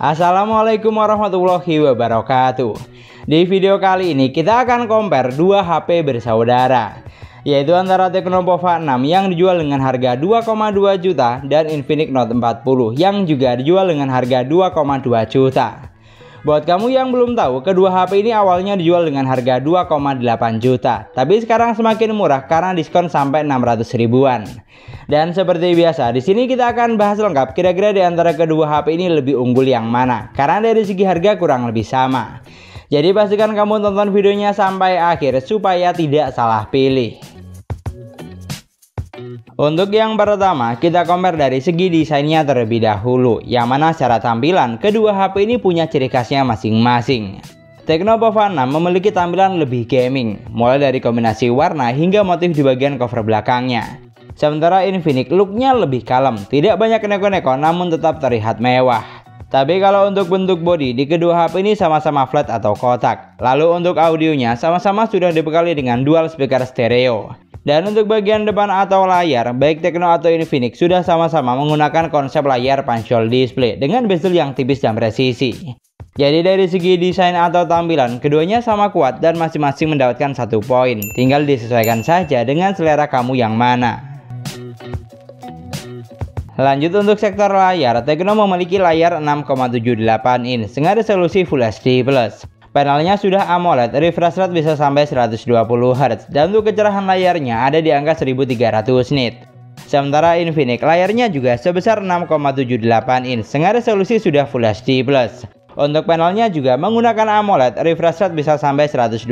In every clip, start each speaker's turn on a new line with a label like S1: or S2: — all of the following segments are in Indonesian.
S1: Assalamualaikum warahmatullahi wabarakatuh. Di video kali ini kita akan compare dua HP bersaudara, yaitu antara Tecno Pova 6 yang dijual dengan harga 2,2 juta dan Infinix Note 40 yang juga dijual dengan harga 2,2 juta. Buat kamu yang belum tahu, kedua HP ini awalnya dijual dengan harga 2,8 juta, tapi sekarang semakin murah karena diskon sampai 600 ribuan. Dan seperti biasa, di sini kita akan bahas lengkap kira-kira di antara kedua HP ini lebih unggul yang mana, karena dari segi harga kurang lebih sama. Jadi pastikan kamu tonton videonya sampai akhir supaya tidak salah pilih. Untuk yang pertama, kita compare dari segi desainnya terlebih dahulu, yang mana secara tampilan kedua HP ini punya ciri khasnya masing-masing. Tecno Pova 6 memiliki tampilan lebih gaming, mulai dari kombinasi warna hingga motif di bagian cover belakangnya. Sementara Infinix looknya lebih kalem, tidak banyak neko-neko namun tetap terlihat mewah. Tapi kalau untuk bentuk bodi di kedua HP ini sama-sama flat atau kotak. Lalu untuk audionya sama-sama sudah dibekali dengan dual speaker stereo. Dan untuk bagian depan atau layar, baik Tecno atau Infinix sudah sama-sama menggunakan konsep layar punch-hole display dengan bezel yang tipis dan presisi. Jadi dari segi desain atau tampilan, keduanya sama kuat dan masing-masing mendapatkan 1 poin. Tinggal disesuaikan saja dengan selera kamu yang mana. Lanjut untuk sektor layar, Tecno memiliki layar 6,78 inch dengan resolusi Full HD+. Panelnya sudah AMOLED, refresh rate bisa sampai 120 Hz, dan untuk kecerahan layarnya ada di angka 1300 nit. Sementara Infinix layarnya juga sebesar 6,78 inch dengan resolusi sudah Full HD+. Untuk panelnya juga menggunakan AMOLED, refresh rate bisa sampai 120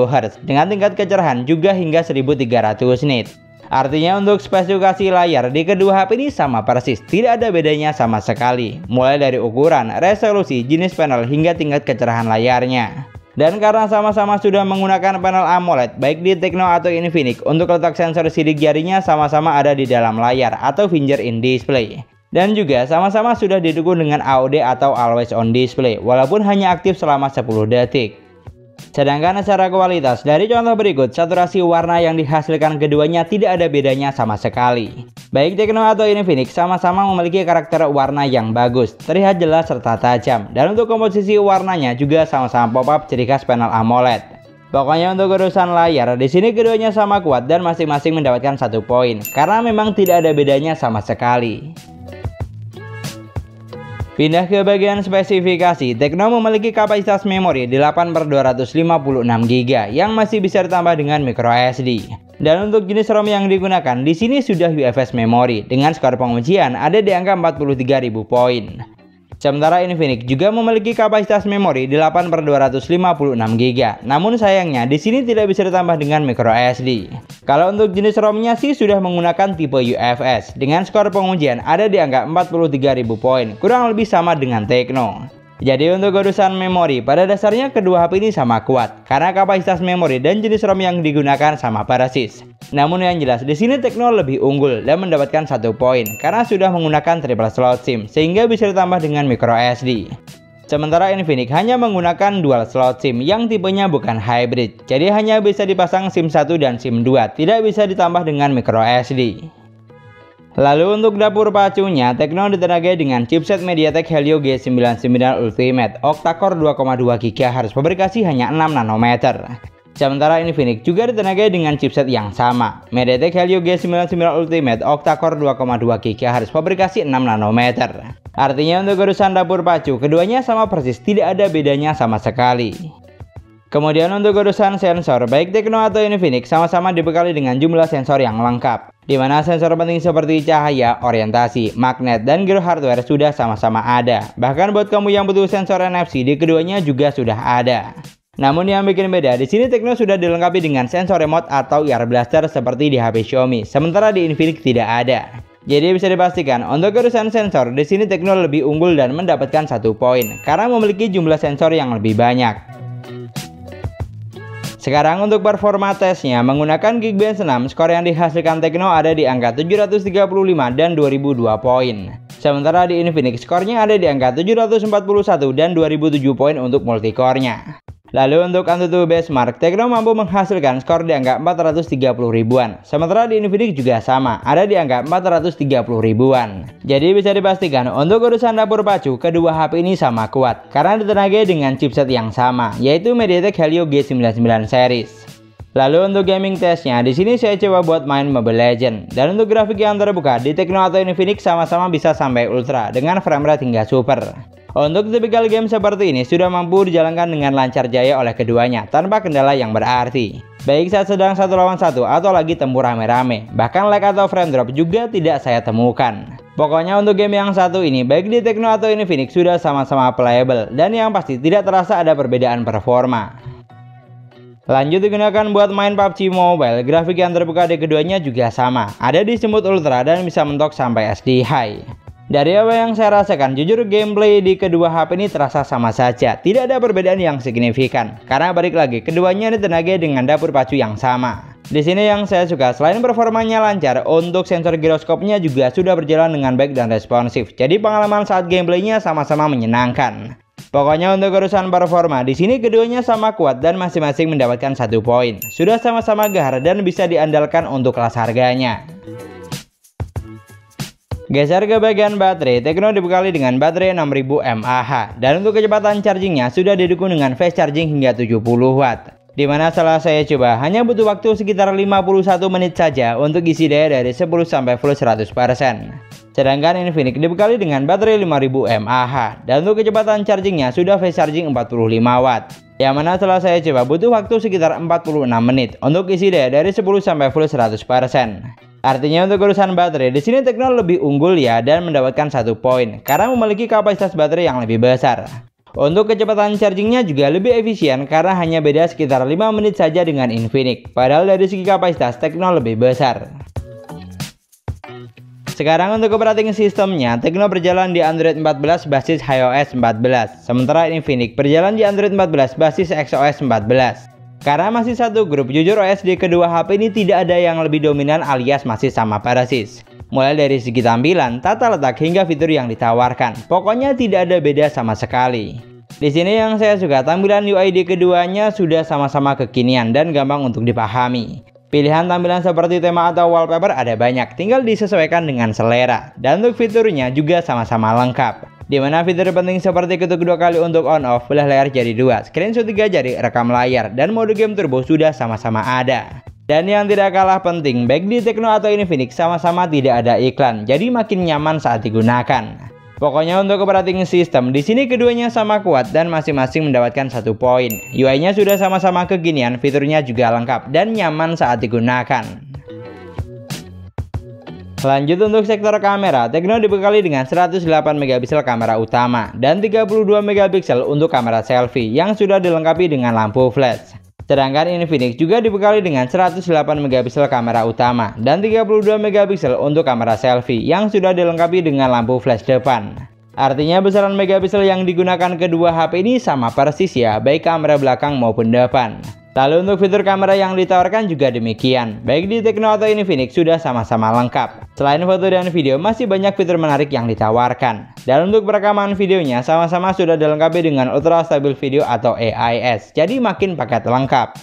S1: Hz, dengan tingkat kecerahan juga hingga 1300 nit. Artinya untuk spesifikasi layar di kedua HP ini sama persis, tidak ada bedanya sama sekali. Mulai dari ukuran, resolusi, jenis panel hingga tingkat kecerahan layarnya. Dan karena sama-sama sudah menggunakan panel AMOLED, baik di Tecno atau Infinix, untuk letak sensor sidik jarinya sama-sama ada di dalam layar atau finger-in display. Dan juga sama-sama sudah didukung dengan AOD atau Always On Display, walaupun hanya aktif selama 10 detik. Sedangkan secara kualitas, dari contoh berikut, saturasi warna yang dihasilkan keduanya tidak ada bedanya sama sekali. Baik Tecno atau Infinix sama-sama memiliki karakter warna yang bagus, terlihat jelas serta tajam. Dan untuk komposisi warnanya juga sama-sama pop-up ciri khas panel AMOLED. Pokoknya untuk urusan layar, di sini keduanya sama kuat dan masing-masing mendapatkan 1 poin, karena memang tidak ada bedanya sama sekali. Pindah ke bagian spesifikasi, Tecno memiliki kapasitas memori 8/256 GB yang masih bisa ditambah dengan microSD. Dan untuk jenis ROM yang digunakan, di sini sudah UFS memori dengan skor pengujian ada di angka 43.000 poin. Sementara Infinix juga memiliki kapasitas memori 8/256 GB, namun sayangnya di sini tidak bisa ditambah dengan microSD. Kalau untuk jenis ROM-nya sih sudah menggunakan tipe UFS dengan skor pengujian ada di angka 43.000 poin, kurang lebih sama dengan Tecno. Jadi untuk urusan memori, pada dasarnya kedua HP ini sama kuat karena kapasitas memori dan jenis ROM yang digunakan sama persis. Namun yang jelas di sini Tecno lebih unggul dan mendapatkan 1 poin karena sudah menggunakan triple slot SIM sehingga bisa ditambah dengan microSD. Sementara Infinix hanya menggunakan dual slot SIM yang tipenya bukan hybrid, jadi hanya bisa dipasang SIM 1 dan SIM 2, tidak bisa ditambah dengan microSD. Lalu untuk dapur pacunya, Tecno ditenagai dengan chipset MediaTek Helio G99 Ultimate octa-core 2,2 GHz, fabrikasi hanya 6 nanometer. Sementara Infinix juga ditenagai dengan chipset yang sama, MediaTek Helio G99 Ultimate octa-core 2,2 GHz, fabrikasi 6 nanometer. Artinya untuk urusan dapur pacu, keduanya sama persis, tidak ada bedanya sama sekali. Kemudian untuk urusan sensor, baik Tecno atau Infinix sama-sama dibekali dengan jumlah sensor yang lengkap, di mana sensor penting seperti cahaya, orientasi, magnet, dan gyro hardware sudah sama-sama ada. Bahkan buat kamu yang butuh sensor NFC, di keduanya juga sudah ada. Namun yang bikin beda, di sini Tecno sudah dilengkapi dengan sensor remote atau ear blaster seperti di HP Xiaomi, sementara di Infinix tidak ada. Jadi bisa dipastikan untuk urusan sensor, di sini Tecno lebih unggul dan mendapatkan 1 poin karena memiliki jumlah sensor yang lebih banyak. Sekarang untuk performa tesnya, menggunakan Geekbench 6, skor yang dihasilkan Tecno ada di angka 735 dan 2002 poin. Sementara di Infinix skornya ada di angka 741 dan 2007 poin untuk multicore-nya. Lalu untuk AnTuTu benchmark, Tecno mampu menghasilkan skor di angka 430 ribuan. Sementara di Infinix juga sama, ada di angka 430 ribuan. Jadi bisa dipastikan untuk urusan dapur pacu, kedua HP ini sama kuat karena ditenagai dengan chipset yang sama, yaitu MediaTek Helio G99 series. Lalu untuk gaming testnya, di sini saya coba buat main Mobile Legends. Dan untuk grafik yang terbuka di Tecno atau Infinix sama-sama bisa sampai ultra dengan frame rate hingga super. Untuk tipikal game seperti ini sudah mampu dijalankan dengan lancar jaya oleh keduanya tanpa kendala yang berarti. Baik saat sedang satu lawan satu atau lagi tempur rame-rame, bahkan lag atau frame drop juga tidak saya temukan. Pokoknya untuk game yang satu ini baik di Tecno atau Infinix sudah sama-sama playable dan yang pasti tidak terasa ada perbedaan performa. Lanjut digunakan buat main PUBG Mobile, grafik yang terbuka di keduanya juga sama, ada di Smooth Ultra dan bisa mentok sampai SD High. Dari apa yang saya rasakan, jujur gameplay di kedua HP ini terasa sama saja, tidak ada perbedaan yang signifikan. Karena balik lagi, keduanya ditenagai dengan dapur pacu yang sama. Di sini yang saya suka, selain performanya lancar, untuk sensor giroskopnya juga sudah berjalan dengan baik dan responsif. Jadi pengalaman saat gameplaynya sama-sama menyenangkan. Pokoknya untuk urusan performa, di sini keduanya sama kuat dan masing-masing mendapatkan 1 poin. Sudah sama-sama gahar dan bisa diandalkan untuk kelas harganya. Geser ke bagian baterai, Tecno dibekali dengan baterai 6000 mAh dan untuk kecepatan chargingnya sudah didukung dengan fast charging hingga 70 watt. Dimana setelah saya coba hanya butuh waktu sekitar 51 menit saja untuk isi daya dari 10 sampai full 100%. Sedangkan Infinix dibekali dengan baterai 5000 mAh dan untuk kecepatan chargingnya sudah fast charging 45 watt. Yang mana setelah saya coba butuh waktu sekitar 46 menit untuk isi daya dari 10 sampai full 100%. Artinya untuk urusan baterai di sini Tecno lebih unggul ya dan mendapatkan 1 poin karena memiliki kapasitas baterai yang lebih besar. Untuk kecepatan chargingnya juga lebih efisien karena hanya beda sekitar 5 menit saja dengan Infinix. Padahal dari segi kapasitas Tecno lebih besar. Sekarang untuk operating sistemnya, Tecno berjalan di Android 14 basis iOS 14, sementara Infinix berjalan di Android 14 basis XOS 14. Karena masih satu grup, jujur OS di kedua HP ini tidak ada yang lebih dominan alias masih sama persis. Mulai dari segi tampilan, tata letak hingga fitur yang ditawarkan, pokoknya tidak ada beda sama sekali. Di sini yang saya suka, tampilan UI di keduanya sudah sama-sama kekinian dan gampang untuk dipahami. Pilihan tampilan seperti tema atau wallpaper ada banyak, tinggal disesuaikan dengan selera. Dan untuk fiturnya juga sama-sama lengkap. Dimana fitur penting seperti ketuk 2 kali untuk on off, belah layar jari 2, screenshot 3 jari, rekam layar, dan mode game turbo sudah sama-sama ada. Dan yang tidak kalah penting, baik di Tecno atau Infinix sama-sama tidak ada iklan, jadi makin nyaman saat digunakan. Pokoknya untuk operating system, di sini keduanya sama kuat dan masing-masing mendapatkan 1 poin. UI-nya sudah sama-sama kekinian, fiturnya juga lengkap dan nyaman saat digunakan. Lanjut untuk sektor kamera, Tecno dibekali dengan 108 megapiksel kamera utama dan 32 megapiksel untuk kamera selfie yang sudah dilengkapi dengan lampu flash. Sedangkan Infinix juga dibekali dengan 108 megapiksel kamera utama dan 32 megapiksel untuk kamera selfie yang sudah dilengkapi dengan lampu flash depan. Artinya besaran megapiksel yang digunakan kedua HP ini sama persis ya, baik kamera belakang maupun depan. Lalu untuk fitur kamera yang ditawarkan juga demikian, baik di Tecno atau Infinix sudah sama-sama lengkap. Selain foto dan video, masih banyak fitur menarik yang ditawarkan. Dan untuk perekaman videonya sama-sama sudah dilengkapi dengan Ultra Stable Video atau AIS, jadi makin paket lengkap.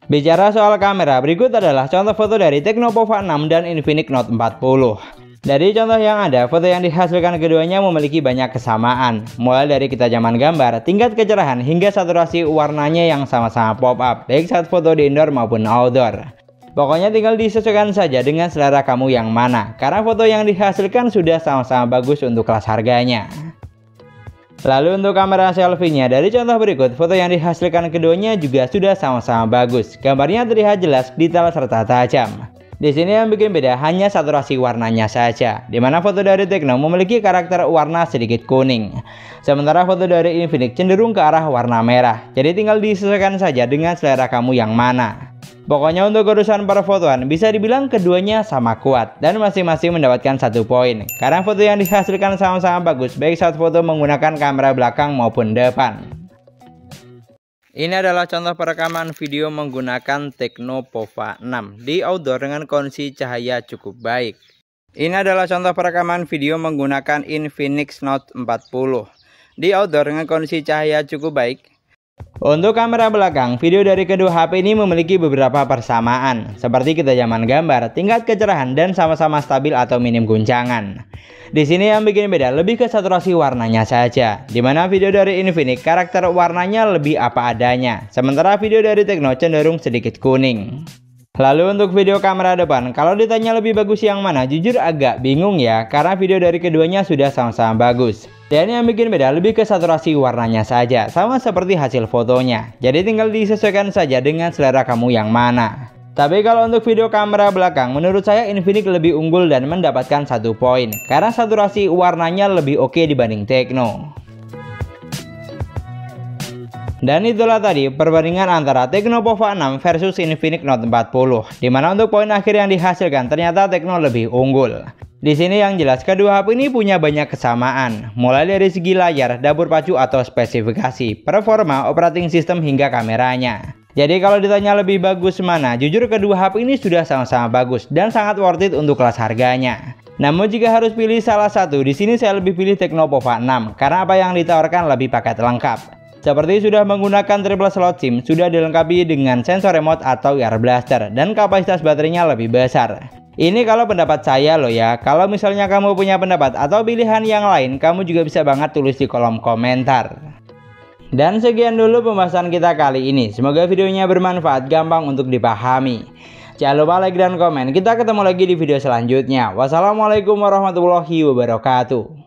S1: Bicara soal kamera, berikut adalah contoh foto dari Tecno Pova 6 dan Infinix Note 40. Dari contoh yang ada, foto yang dihasilkan keduanya memiliki banyak kesamaan. Mulai dari ketajaman gambar, tingkat kecerahan, hingga saturasi warnanya yang sama-sama pop up, baik saat foto di indoor maupun outdoor. Pokoknya tinggal disesuaikan saja dengan selera kamu yang mana, karena foto yang dihasilkan sudah sama-sama bagus untuk kelas harganya. Lalu untuk kamera selfie-nya, dari contoh berikut, foto yang dihasilkan keduanya juga sudah sama-sama bagus. Gambarnya terlihat jelas, detail, serta tajam. Di sini yang bikin beda hanya saturasi warnanya saja, dimana foto dari Tecno memiliki karakter warna sedikit kuning, sementara foto dari Infinix cenderung ke arah warna merah. Jadi tinggal disesuaikan saja dengan selera kamu yang mana. Pokoknya untuk urusan perfotoan bisa dibilang keduanya sama kuat dan masing-masing mendapatkan 1 poin, karena foto yang dihasilkan sama-sama bagus baik saat foto menggunakan kamera belakang maupun depan. Ini adalah contoh perekaman video menggunakan Tecno Pova 6 di outdoor dengan kondisi cahaya cukup baik. Ini adalah contoh perekaman video menggunakan Infinix Note 40 di outdoor dengan kondisi cahaya cukup baik. Untuk kamera belakang, video dari kedua HP ini memiliki beberapa persamaan, seperti ketajaman gambar, tingkat kecerahan, dan sama-sama stabil atau minim guncangan. Di sini yang bikin beda lebih ke saturasi warnanya saja, dimana video dari Infinix karakter warnanya lebih apa adanya, sementara video dari Tecno cenderung sedikit kuning. Lalu untuk video kamera depan, kalau ditanya lebih bagus yang mana, jujur agak bingung ya, karena video dari keduanya sudah sama-sama bagus. Dan yang bikin beda lebih ke saturasi warnanya saja, sama seperti hasil fotonya. Jadi tinggal disesuaikan saja dengan selera kamu yang mana. Tapi kalau untuk video kamera belakang, menurut saya Infinix lebih unggul dan mendapatkan 1 poin, karena saturasi warnanya lebih oke dibanding Tecno. Dan itulah tadi perbandingan antara Tecno Pova 6 versus Infinix Note 40, dimana untuk poin akhir yang dihasilkan ternyata Tecno lebih unggul. Di sini yang jelas kedua HP ini punya banyak kesamaan, mulai dari segi layar, dapur pacu atau spesifikasi, performa, operating system hingga kameranya. Jadi kalau ditanya lebih bagus mana, jujur kedua HP ini sudah sama-sama bagus dan sangat worth it untuk kelas harganya. Namun jika harus pilih salah satu, di sini saya lebih pilih Tecno Pova 6 karena apa yang ditawarkan lebih paket lengkap. Seperti sudah menggunakan triple slot SIM, sudah dilengkapi dengan sensor remote atau ear blaster, dan kapasitas baterainya lebih besar. Ini kalau pendapat saya loh ya, kalau misalnya kamu punya pendapat atau pilihan yang lain, kamu juga bisa banget tulis di kolom komentar. Dan sekian dulu pembahasan kita kali ini, semoga videonya bermanfaat, gampang untuk dipahami. Jangan lupa like dan komen, kita ketemu lagi di video selanjutnya. Wassalamualaikum warahmatullahi wabarakatuh.